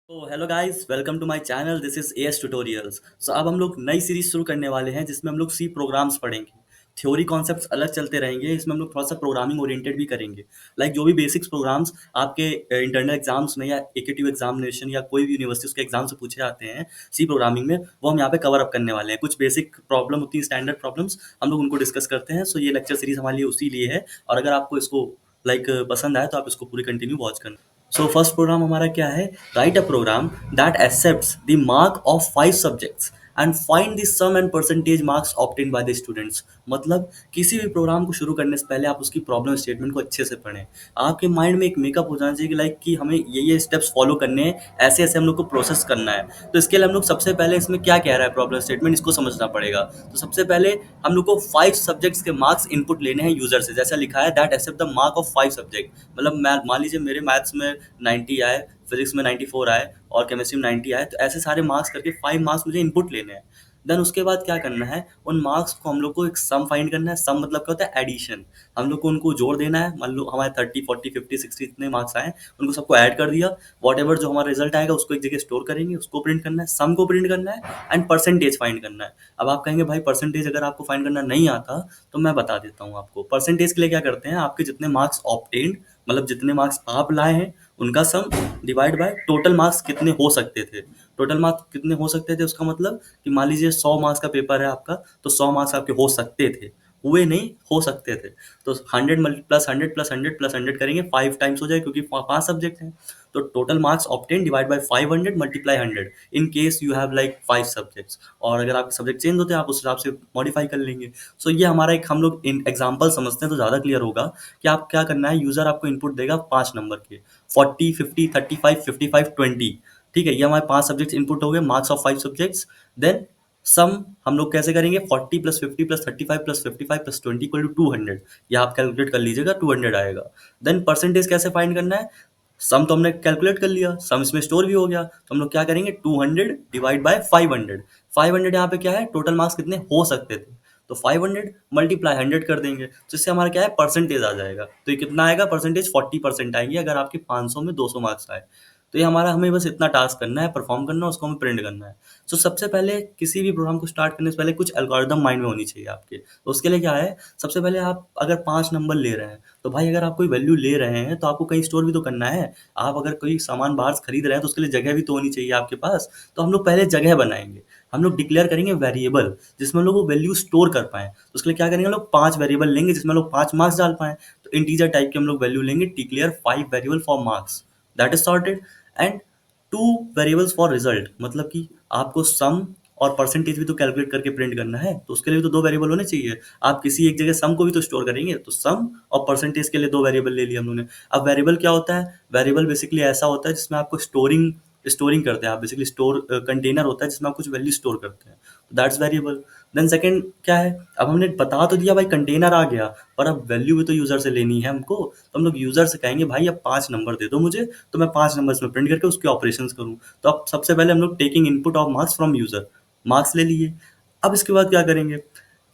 तो hello guys, welcome to my channel. This is AS tutorials. So अब हम लोग नई सीरीज शुरू करने वाले हैं जिसमें हम लोग सी प्रोग्राम्स पढ़ेंगे। थ्योरी कॉन्सेप्ट्स अलग चलते रहेंगे, इसमें हम लोग थोड़ा सा प्रोग्रामिंग ओरिएंटेड भी करेंगे। जो भी बेसिक्स प्रोग्राम्स आपके इंटरनल एग्जाम्स में या एकेटिव एग्जामिनेशन या कोई भी यूनिवर्सिटी उसके एग्जाम से पूछे जाते हैं सी प्रोग्रामिंग में, वो हम यहाँ पे कवर अप करने वाले हैं। कुछ बेसिक प्रॉब्लम होती है, स्टैंडर्ड प्रॉब्लम्स, हम लोग उनको डिस्कस करते हैं। सो ये लेक्चर सीरीज हमारे लिए उसी लिए है, और अगर आपको इसको पसंद आए तो आप इसको पूरी कंटिन्यू वॉच करना। सो फर्स्ट प्रोग्राम हमारा क्या है? Write a program that accepts the mark of 5 subjects and find the sum and percentage marks obtain by the students. मतलब किसी भी प्रोग्राम को शुरू करने से पहले आप उसकी प्रॉब्लम स्टेटमेंट को अच्छे से पढ़ें। आपके माइंड में एक मेकअप हो जाना चाहिए कि हमें ये स्टेप्स फॉलो करने हैं, ऐसे ऐसे हम लोग को प्रोसेस करना है। तो इसके लिए हम लोग सबसे पहले इसमें क्या कह रहा है प्रॉब्लम स्टेटमेंट, इसको समझना पड़ेगा। तो सबसे पहले हम लोग को 5 सब्जेक्ट्स के मार्क्स इनपुट लेने हैं यूजर से। जैसा लिखा है that accept the mark of 5 subject, मतलब मान लीजिए मेरे मैथ्स में 90 आए, फिजिक्स में 94 आए और केमिस्ट्री में 90 आए, तो ऐसे सारे मार्क्स करके 5 मार्क्स मुझे इनपुट लेने हैं। देन उसके बाद क्या करना है, उन मार्क्स को हम लोग को एक सम फाइंड करना है। सम मतलब क्या होता है? एडिशन। हम लोग को उनको जोड़ देना है। मान लो हमारे 30 40 50 60 जितने मार्क्स आए, उनको सबको ऐड कर दिया। वॉट एवर जो हमारा रिजल्ट आएगा उसको एक जगह स्टोर करेंगे, उसको प्रिंट करना है, सम को प्रिंट करना है एंड परसेंटेज फाइंड करना है। अब आप कहेंगे भाई परसेंटेज अगर आपको फाइंड करना नहीं आता, तो मैं बता देता हूँ आपको। परसेंटेज के लिए क्या करते हैं, आपके जितने मार्क्स ऑब्टेन्ड, मतलब जितने मार्क्स आप लाए हैं उनका सम डिवाइड बाय टोटल मार्क्स कितने हो सकते थे। टोटल मार्क्स कितने हो सकते थे उसका मतलब कि मान लीजिए 100 मार्क्स का पेपर है आपका, तो 100 मार्क्स आपके हो सकते थे, हुए नहीं, हो सकते थे। तो 100 प्लस 100 प्लस 100 प्लस 100 करेंगे, 5 टाइम्स हो जाए क्योंकि 5 सब्जेक्ट हैं। तो total marks obtain divide by 500 multiply 100 in case you have 5 subjects. और अगर आपके सब्जेक्ट चेंज होते हैं आप उस हिसाब से मॉडिफाई कर लेंगे। सो ये हमारा एक हम लोग एग्जाम्पल समझते हैं तो ज़्यादा क्लियर होगा कि आप क्या करना है। यूजर आपको इनपुट देगा 5 नंबर के, 40 50 35 55 20। ठीक है, ये हमारे 5 सब्जेक्ट्स इनपुट हो गए, marks of 5 subjects. Then sum हम लोग कैसे करेंगे, 40 plus 50 plus 35 plus 55 plus 20 equal to 200। ये आप कैलकुलेट कर लीजिएगा, 200 आएगा। देन परसेंटेज कैसे फाइंड करना है, सम तो हमने कैलकुलेट कर लिया, सम इसमें स्टोर भी हो गया, तो हम लोग क्या करेंगे, 200 डिवाइड बाय 500। 500 यहाँ पे क्या है, टोटल मार्क्स कितने हो सकते थे, तो 500 मल्टीप्लाई 100 कर देंगे, तो इससे हमारा क्या है, परसेंटेज आ जाएगा। तो ये कितना आएगा परसेंटेज, 40% आएगी अगर आपके 500 में 200 मार्क्स आए। तो ये हमारा, हमें बस इतना टास्क करना है, परफॉर्म करना है, उसको हमें प्रिंट करना है। सो सबसे पहले किसी भी प्रोग्राम को स्टार्ट करने से पहले कुछ एल्गोरिदम माइंड में होनी चाहिए आपके। तो उसके लिए क्या है, सबसे पहले आप अगर 5 नंबर ले रहे हैं, तो भाई अगर आप कोई वैल्यू ले रहे हैं तो आपको कहीं स्टोर भी तो करना है। आप अगर कोई सामान बाहर से खरीद रहे हैं तो उसके लिए जगह भी तो होनी चाहिए आपके पास। तो हम लोग पहले जगह बनाएंगे, हम लोग डिक्लेयर करेंगे वेरिएबल जिसमें हम लोग वो वैल्यू स्टोर कर पाएँ। तो उसके लिए क्या करेंगे, हम लोग 5 वेरिएबल लेंगे जिसमें हम लोग 5 मार्क्स डाल पाएँ। तो इंटीजर टाइप के हम लोग वैल्यू लेंगे, declare 5 variable for marks, that is sorted. And 2 variables for result, मतलब कि आपको सम और परसेंटेज भी तो कैलकुलेट करके प्रिंट करना है, तो उसके लिए भी तो 2 वेरिएबल होने चाहिए। आप किसी एक जगह सम को भी तो स्टोर करेंगे, तो सम और परसेंटेज के लिए 2 वेरिएबल ले लिया हम लोगों ने। अब वेरिएबल क्या होता है, वेरिएबल बेसिकली ऐसा होता है जिसमें आपको स्टोरिंग स्टोरिंग करते हैं आप, बेसिकली स्टोर कंटेनर होता है जिसमें आप कुछ वैल्यू स्टोर करते हैं, तो दैट्स वेरिएबल। देन सेकंड क्या है, अब हमने बता तो दिया भाई कंटेनर आ गया, पर अब वैल्यू भी तो यूजर से लेनी है हमको। तो हम लोग यूजर से कहेंगे भाई अब 5 नंबर दे दो मुझे, तो मैं 5 नंबर्स में प्रिंट करके उसके ऑपरेशंस करूँ। तो अब सबसे पहले हम लोग taking input of marks from user, marks ले लिए। अब इसके बाद क्या करेंगे,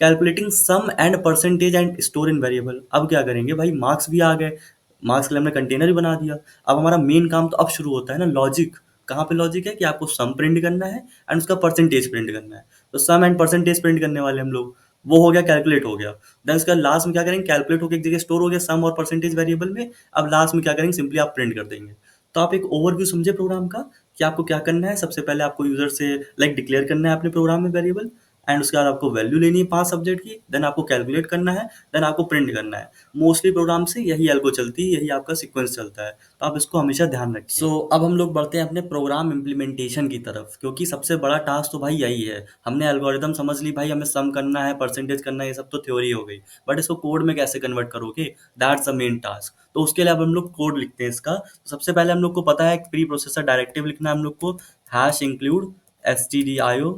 calculating sum and percentage and store in variable. अब क्या करेंगे भाई, मार्क्स भी आ गए, मार्क्स के लिए हमने कंटेनर भी बना दिया। अब हमारा मेन काम तो अब शुरू होता है ना, लॉजिक। कहाँ पे लॉजिक है कि आपको सम प्रिंट करना है एंड उसका परसेंटेज प्रिंट करना है। तो सम एंड परसेंटेज प्रिंट करने वाले हम लोग, वो हो गया, कैलकुलेट हो गया। देन उसका लास्ट में क्या करेंगे, कैलकुलेट होकर एक जगह स्टोर हो गया सम और परसेंटेज वेरिएबल में। अब लास्ट में क्या करेंगे, सिंपली आप प्रिंट कर देंगे। तो आप एक ओवरव्यू समझे प्रोग्राम का कि आपको क्या करना है। सबसे पहले आपको यूजर से डिक्लेयर करना है अपने प्रोग्राम में वेरिएबल, एंड उसके बाद आपको वैल्यू लेनी है 5 सब्जेक्ट की, देन आपको कैलकुलेट करना है, देन आपको प्रिंट करना है। मोस्टली प्रोग्राम से यही एल्गो चलती है, यही आपका सीक्वेंस चलता है, तो आप इसको हमेशा ध्यान रखें। सो अब हम लोग बढ़ते हैं अपने प्रोग्राम इम्प्लीमेंटेशन की तरफ, क्योंकि सबसे बड़ा टास्क तो भाई यही है। हमने एल्गोरिदम समझ ली भाई, हमें सम करना है, परसेंटेज करना है, ये सब तो थ्योरी हो गई, बट इसको कोड में कैसे कन्वर्ट करोगे, दैट्स द मेन टास्क। तो उसके लिए अब हम लोग कोड लिखते हैं इसका। तो सबसे पहले हम लोग को पता है प्री प्रोसेसर डायरेक्टिव लिखना है हम लोग को, hash include stdio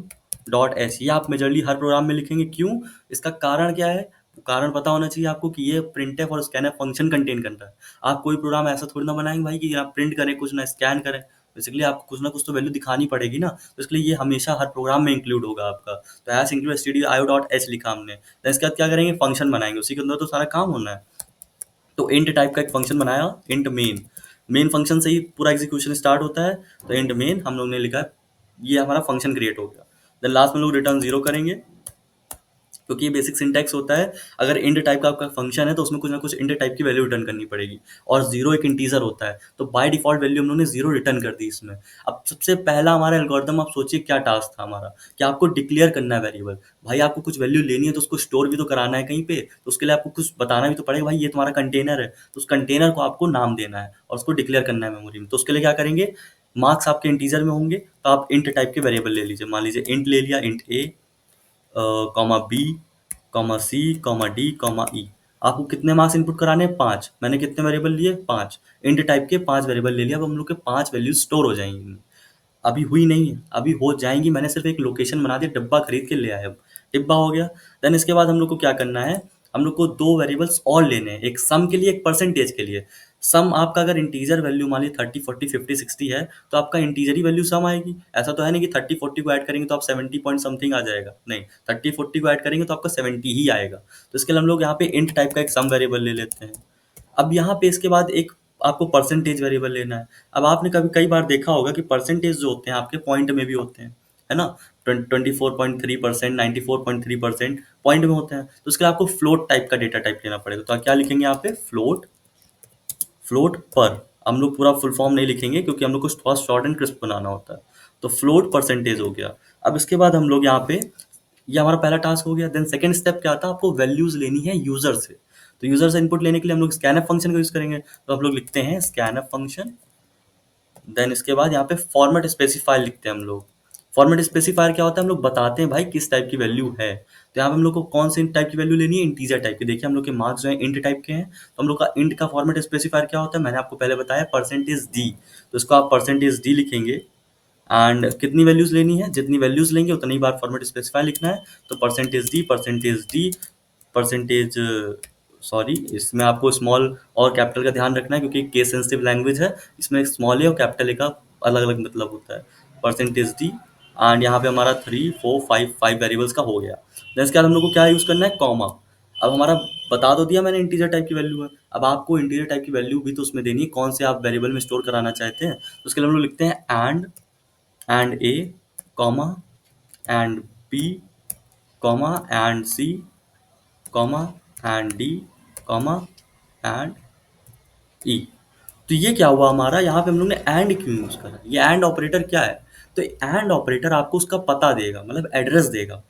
dot H. ये आप मेजरली हर प्रोग्राम में लिखेंगे, क्यों, इसका कारण क्या है, कारण पता होना चाहिए आपको कि ये printf और scanf फंक्शन कंटेन करता है। आप कोई प्रोग्राम ऐसा थोड़ी ना बनाएंगे भाई कि आप प्रिंट करें कुछ ना स्कैन करें। बेसिकली आपको कुछ ना कुछ तो वैल्यू दिखानी पड़ेगी ना, तो इसके लिए ये हमेशा हर प्रोग्राम में इंक्लूड होगा आपका। तो hash include stdio dot H लिखा हमने, तो इसके बाद क्या करेंगे, फंक्शन बनाएंगे, उसी के अंदर तो सारा काम होना है। तो इंट टाइप का एक फंक्शन बनाया, इंट मेन। मेन फंक्शन से ही पूरा एग्जीक्यूशन स्टार्ट होता है, तो इंड मेन हम लोग ने लिखा है, ये हमारा फंक्शन क्रिएट हो गया। देन लास्ट में लोग रिटर्न जीरो करेंगे, क्योंकि ये बेसिक सिंटैक्स होता है। अगर इंड टाइप का आपका फंक्शन है तो उसमें कुछ ना कुछ इंड टाइप की वैल्यू रिटर्न करनी पड़ेगी, और जीरो एक इंटीजर होता है, तो बाय डिफॉल्ट वैल्यू हम लोगों ने जीरो रिटर्न कर दी इसमें। अब सबसे पहला हमारा एल्गोरिदम, आप सोचिए क्या टास्क था हमारा, कि आपको डिक्लेयर करना है वेरिएबल। भाई आपको कुछ वैल्यू लेनी है तो उसको स्टोर भी तो कराना है कहीं पे, तो उसके लिए आपको कुछ बताना भी तो पड़ेगा, भाई ये तुम्हारा कंटेनर है, तो उस कंटेनर को आपको नाम देना है और उसको डिक्लेयर करना है मेमोरी में। तो उसके लिए क्या करेंगे, मार्क्स आपके इंटीजर में होंगे, तो आप इंट टाइप के वेरिएबल ले लीजिए। मान लीजिए इंट ले लिया, इंट ए, कॉमा बी, कॉमा सी, कॉमा डी, कॉमा ई। आपको कितने मार्क्स इनपुट कराने हैं, 5। मैंने कितने वेरिएबल लिए, 5। इंट टाइप के 5 वेरिएबल ले लिया। अब हम लोग के 5 वैल्यू स्टोर हो जाएंगी। अभी हुई नहीं है, अभी हो जाएंगी। मैंने सिर्फ एक लोकेशन बना दी, डिब्बा खरीद के ले आया, अब डिब्बा हो गया। देन इसके बाद हम लोग को क्या करना है, हम लोग को दो वेरिएबल्स और लेने हैं, एक सम के लिए, एक परसेंटेज के लिए। सम आपका अगर इंटीजर वैल्यू मान लीजिए 30, 40, 50, 60 है, तो आपका इंटीजर ही वैल्यू सम आएगी। ऐसा तो है नहीं कि 30, 40 को ऐड करेंगे तो आप 70 पॉइंट समथिंग आ जाएगा, नहीं, 30, 40 को ऐड करेंगे तो आपका 70 ही आएगा। तो इसके लिए हम लोग यहाँ पे इंट टाइप का एक सम वेरिएबल ले लेते हैं। अब यहाँ पे इसके बाद एक आपको परसेंटेज वेरिएबल लेना है। अब आपने कभी कई बार देखा होगा कि परसेंटेज जो होते हैं आपके पॉइंट में भी होते हैं, है ना। 24.3%, 94.3% पॉइंट में होते हैं, तो उसके लिए आपको फ्लोट टाइप का डेटा टाइप लेना पड़ेगा। तो आप क्या लिखेंगे यहाँ पे, फ्लोट, फ्लोट पर। हम लोग पूरा फुल फॉर्म नहीं लिखेंगे क्योंकि हम लोग को थोड़ा शॉर्ट एंड क्रिस्प बनाना होता है। तो फ्लोट परसेंटेज हो गया। अब इसके बाद हम लोग यहाँ पे, ये हमारा पहला टास्क हो गया। देन सेकंड स्टेप क्या था, आपको वैल्यूज लेनी है यूजर से। तो यूजर से इनपुट लेने के लिए हम लोग स्कैनफ फंक्शन का यूज करेंगे। तो हम लोग लिखते हैं स्कैनफ फंक्शन। देन इसके बाद यहाँ पे फॉर्मेट स्पेसिफायर लिखते हैं हम लोग। फॉर्मेट स्पेसिफायर क्या होता है, हम लोग बताते हैं भाई किस टाइप की वैल्यू है। तो यहाँ पे हम लोग को कौन से टाइप की वैल्यू लेनी है, इंटीजर टाइप की। देखिए हम लोग के मार्क्स जो है इंट टाइप के हैं, तो हम लोग का इंट का फॉर्मेट स्पेसिफायर क्या होता है, मैंने आपको पहले बताया, परसेंटेज डी। तो इसको आप परसेंटेज डी लिखेंगे। एंड कितनी वैल्यूज लेनी है, जितनी वैल्यूज लेंगे उतनी बार फॉर्मेट स्पेसिफायर लिखना है। तो percentage D, percentage D, percentage, sorry, इसमें आपको स्मॉल और कैपिटल का ध्यान रखना है क्योंकि केस सेंसिटिव लैंग्वेज है। इसमें स्मॉल ए और कैपिटल ए का अलग अलग मतलब होता है। परसेंटेज डी, एंड यहाँ पे हमारा 3, 4, 5 5 वेरिएबल्स का हो गया। देन इसके बाद हम लोग को क्या यूज़ करना है, कॉमा। अब हमारा बता तो दिया मैंने इंटीजर टाइप की वैल्यू है, अब आपको इंटीजर टाइप की वैल्यू भी तो उसमें देनी है, कौन से आप वेरिएबल में स्टोर कराना चाहते हैं। तो उसके लिए हम लोग लिखते हैं and A, comma, and B, comma, and C, comma, and D, comma, and E. तो ये क्या हुआ हमारा, यहाँ पे हम लोग ने एंड क्यों यूज करा, ये एंड ऑपरेटर क्या है। तो एंड ऑपरेटर आपको उसका पता देगा, मतलब एड्रेस देगा।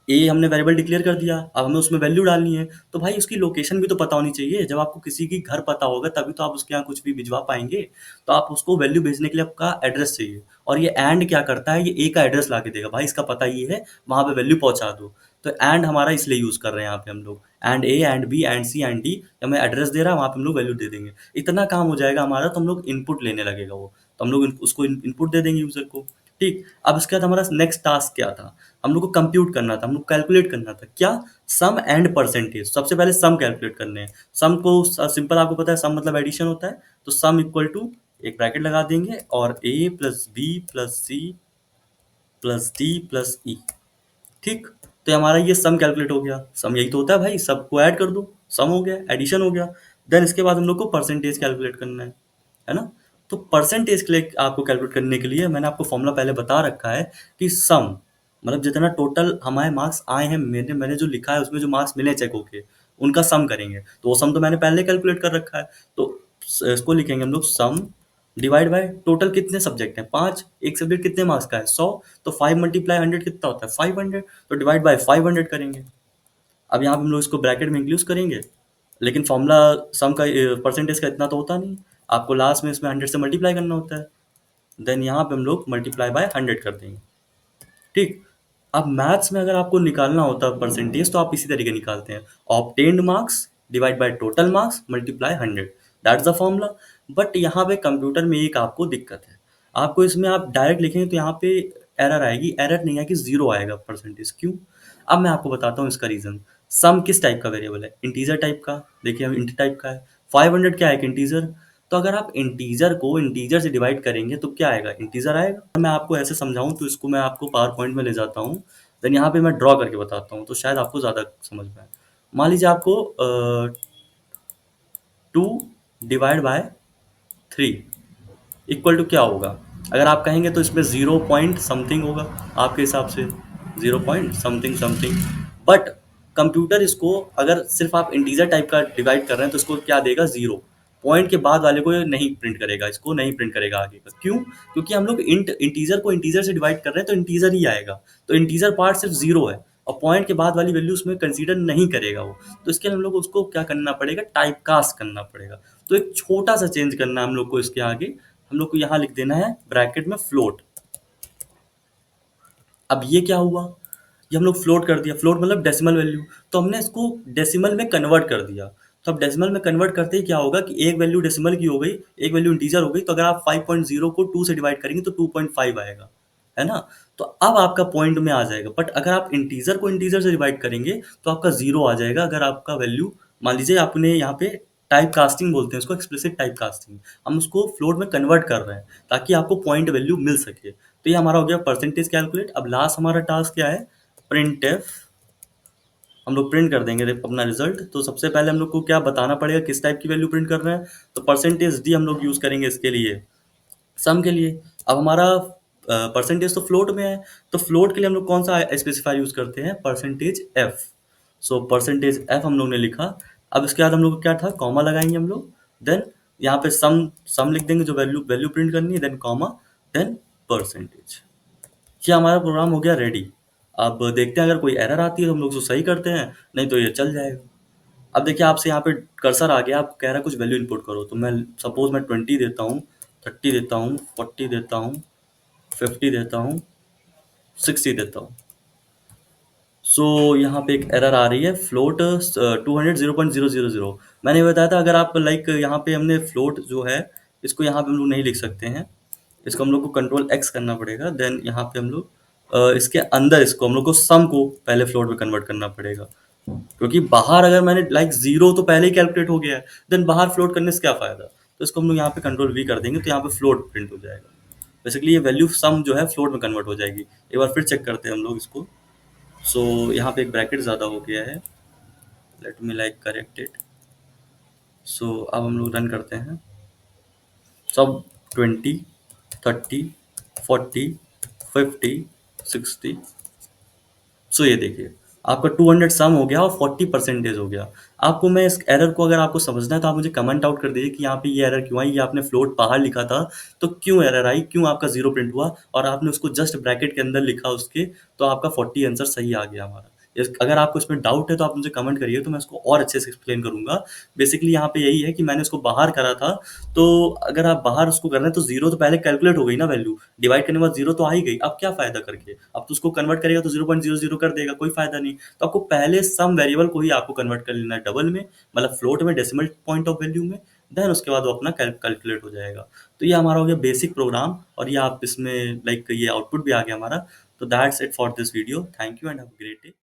ए हमने वेरिएबल डिक्लेयर कर दिया, अब हमें उसमें वैल्यू डालनी है, तो भाई उसकी लोकेशन भी तो पता होनी चाहिए। जब आपको किसी की घर पता होगा तभी तो आप उसके यहाँ कुछ भी भिजवा पाएंगे। तो आप उसको वैल्यू भेजने के लिए आपका एड्रेस चाहिए, और ये एंड क्या करता है, ये ए का एड्रेस ला के देगा, भाई इसका पता ये है, वहां पे वैल्यू पहुंचा दो। तो एंड हमारा इसलिए यूज कर रहे हैं यहाँ पे हम लोग, and A, and B, and C, and D. हमें एड्रेस दे रहा है, वहां पे हम लोग वैल्यू दे देंगे। इतना काम हो जाएगा हमारा, तो हम लोग इनपुट लेने लगेगा वो, तो हम लोग उसको इनपुट दे देंगे यूजर को। ठीक, अब इसके बाद हमारा नेक्स्ट टास्क क्या था, हम लोग को कंप्यूट करना था, हम लोग कैलकुलेट करना था क्या, सम एंड परसेंटेज। सबसे पहले सम कैलकुलेट करने हैं। सम को सिंपल आपको पता है, सम मतलब एडिशन होता है। तो सम इक्वल टू, एक ब्रैकेट लगा देंगे, और A plus B plus C plus D plus E. ठीक, तो हमारा ये सम कैलकुलेट हो गया। सम यही तो होता है भाई, सबको ऐड कर दो, सम हो गया, एडिशन हो गया। देन इसके बाद हम लोग को परसेंटेज कैलकुलेट करना है ना। तो परसेंटेज के लिए आपको कैलकुलेट करने के लिए मैंने आपको फॉर्मूला पहले बता रखा है कि सम मतलब जितना टोटल हमारे मार्क्स आए हैं, मैंने मैंने जो लिखा है उसमें जो मार्क्स मिले चेक होके, उनका सम करेंगे। तो वो सम तो मैंने पहले कैलकुलेट कर रखा है, तो इसको लिखेंगे हम लोग सम डिवाइड बाय टोटल कितने सब्जेक्ट हैं, 5। एक सब्जेक्ट कितने मार्क्स का है, 100। तो 5 मल्टीप्लाई 100 कितना होता है, 500। तो डिवाइड बाय 500 करेंगे। अब यहाँ पे हम लोग इसको ब्रैकेट में इंक्लूड करेंगे, लेकिन फॉर्मूला सम का परसेंटेज का इतना तो होता नहीं, आपको लास्ट में इसमें 100 से मल्टीप्लाई करना होता है। देन यहाँ पे हम लोग मल्टीप्लाई बाय 100 कर देंगे। ठीक, अब मैथ्स में अगर आपको निकालना होता है परसेंटेज, तो आप इसी तरीके निकालते हैं, obtained marks divide by total marks multiply 100, that's the formula. But यहाँ पे कंप्यूटर में एक आपको दिक्कत है, आपको इसमें आप डायरेक्ट लिखेंगे तो यहाँ पे एरर आएगी, एरर नहीं आएगी, जीरो आएगा परसेंटेज। क्यों, अब मैं आपको बताता हूँ इसका रीजन। सम किस टाइप का वेरिएबल है, इंटीजर टाइप का। देखिए हम इंट टाइप का है, 500 क्या है, एक इंटीजर। तो अगर आप इंटीजर को इंटीजर से डिवाइड करेंगे तो क्या आएगा, इंटीजर आएगा। मैं आपको ऐसे समझाऊं तो इसको मैं आपको पावर पॉइंट में ले जाता हूँ, देन यहाँ पे मैं ड्रॉ करके बताता हूँ, तो शायद आपको ज़्यादा समझ में आए। मान लीजिए आपको 2 डिवाइड बाय 3 इक्वल टू क्या होगा? अगर आप कहेंगे तो इसमें 0 पॉइंट समथिंग होगा आपके हिसाब से, 0 point something something. But computer इसको, अगर सिर्फ आप इंटीजर टाइप का डिवाइड कर रहे हैं तो इसको क्या देगा? 0 पॉइंट के बाद वाले को ये नहीं प्रिंट करेगा, इसको नहीं प्रिंट करेगा आगे का। क्यों? क्योंकि हम लोग इंटीजर को इंटीजर से डिवाइड कर रहे हैं तो इंटीजर ही आएगा। तो इंटीजर पार्ट सिर्फ 0 है और पॉइंट के बाद वाली वैल्यू उसमें कंसीडर नहीं करेगा वो। तो इसके लिए हम लोग उसको क्या करना पड़ेगा? टाइप कास्ट करना पड़ेगा। तो एक छोटा सा चेंज करना है हम लोग को इसके आगे। हम लोग को यहाँ लिख देना है ब्रैकेट में फ्लोट। अब ये क्या हुआ? ये हम लोग फ्लोट कर दिया। फ्लोट मतलब डेसिमल वैल्यू, तो हमने इसको डेसिमल में कन्वर्ट कर दिया। तो अब डेसिमल में कन्वर्ट करते ही क्या होगा कि एक वैल्यू डेसिमल की हो गई, एक वैल्यू इंटीजर हो गई। तो अगर आप 5.0 को 2 से डिवाइड करेंगे तो 2.5 आएगा, है ना? तो अब आपका पॉइंट में आ जाएगा। बट अगर आप इंटीजर को इंटीजर से डिवाइड करेंगे तो आपका 0 आ जाएगा। अगर आपका वैल्यू, मान लीजिए आपने यहाँ पे टाइप कास्टिंग बोलते हैं उसको, एक्सप्लिसिट टाइप कास्टिंग, हम उसको फ्लोट में कन्वर्ट कर रहे हैं ताकि आपको पॉइंट वैल्यू मिल सके। तो ये हमारा हो गया परसेंटेज कैलकुलेट। अब लास्ट हमारा टास्क क्या है? Print F. हम लोग प्रिंट कर देंगे अपना रिजल्ट। तो सबसे पहले हम लोग को क्या बताना पड़ेगा, किस टाइप की वैल्यू प्रिंट कर रहे हैं? तो परसेंटेज डी हम लोग यूज करेंगे इसके लिए, सम के लिए। अब हमारा परसेंटेज तो फ्लोट में है, तो फ्लोट के लिए हम लोग कौन सा स्पेसिफायर यूज करते हैं? Percentage F. So percentage F हम लोग ने लिखा। अब इसके बाद हम लोग को क्या था? कॉमा लगाएंगे हम लोग। देन यहाँ पे सम सम लिख देंगे जो वैल्यू वैल्यू प्रिंट करनी है, देन कॉमा, देन परसेंटेज। ये हमारा प्रोग्राम हो गया रेडी। अब देखते हैं अगर कोई एरर आती है तो हम लोग उसको सही करते हैं, नहीं तो ये चल जाएगा। अब देखिए आपसे यहाँ पे कर्सर आ गया, आप कह रहा है कुछ वैल्यू इनपुट करो। तो मैं सपोज मैं 20 देता हूँ, 30 देता हूँ, 40 देता हूँ, 50 देता हूँ, 60 देता हूँ। सो यहाँ पे एक एरर आ रही है, फ्लोट 200 0.000। मैंने ये बताया था अगर आप लाइक यहाँ पे हमने फ्लोट जो है इसको यहाँ पे हम लोग नहीं लिख सकते हैं, इसको हम लोग को कंट्रोल एक्स करना पड़ेगा। देन यहाँ पे हम लोग इसके अंदर इसको हम लोग को सम को पहले फ्लोट में कन्वर्ट करना पड़ेगा। क्योंकि बाहर अगर मैंने लाइक जीरो तो पहले ही कैलकुलेट हो गया है, देन बाहर फ्लोट करने से क्या फायदा? तो इसको हम लोग यहाँ पे कंट्रोल वी कर देंगे तो यहाँ पे फ्लोट प्रिंट हो जाएगा। बेसिकली ये वैल्यू सम जो है फ्लोट में कन्वर्ट हो जाएगी। एक बार फिर चेक करते हैं हम लोग इसको। सो यहाँ पे एक ब्रैकेट ज़्यादा हो गया है, let me like correct it. So अब हम लोग रन करते हैं। सब 20, 30, 40, 50, 60। सो ये देखिए आपका 200 सम हो गया और 40 परसेंटेज हो गया। आपको मैं इस एरर को, अगर आपको समझना है तो आप मुझे कमेंट आउट कर दीजिए कि यहाँ पे ये एरर क्यों आई। ये आपने फ्लोट बाहर लिखा था तो क्यों एरर आई, क्यों आपका 0 प्रिंट हुआ, और आपने उसको जस्ट ब्रैकेट के अंदर लिखा उसके, तो आपका 40 आंसर सही आ गया हमारा। अगर आपको इसमें डाउट है तो आप मुझे कमेंट करिए, तो मैं इसको और अच्छे से एक्सप्लेन करूंगा। बेसिकली यहाँ पे यही है कि मैंने इसको बाहर करा था, तो अगर आप बाहर उसको कर रहे हैं तो 0 तो पहले कैलकुलेट हो गई ना वैल्यू, डिवाइड करने के बाद 0 तो आ ही गई। अब क्या फायदा करके? अब तो उसको कन्वर्ट करेगा तो 0.00 कर देगा, कोई फायदा नहीं। तो आपको पहले सम वेरिएबल को ही आपको कन्वर्ट कर लेना है डबल में, मतलब फ्लोट में, डेसिमल पॉइंट ऑफ वैल्यू में। देन उसके बाद वो अपना कैलकुलेट हो जाएगा। तो ये हमारा हो गया बेसिक प्रोग्राम, और ये आप इसमें लाइक ये आउटपुट भी आ गया हमारा। तो that's it for this video. Thank you and have a great day.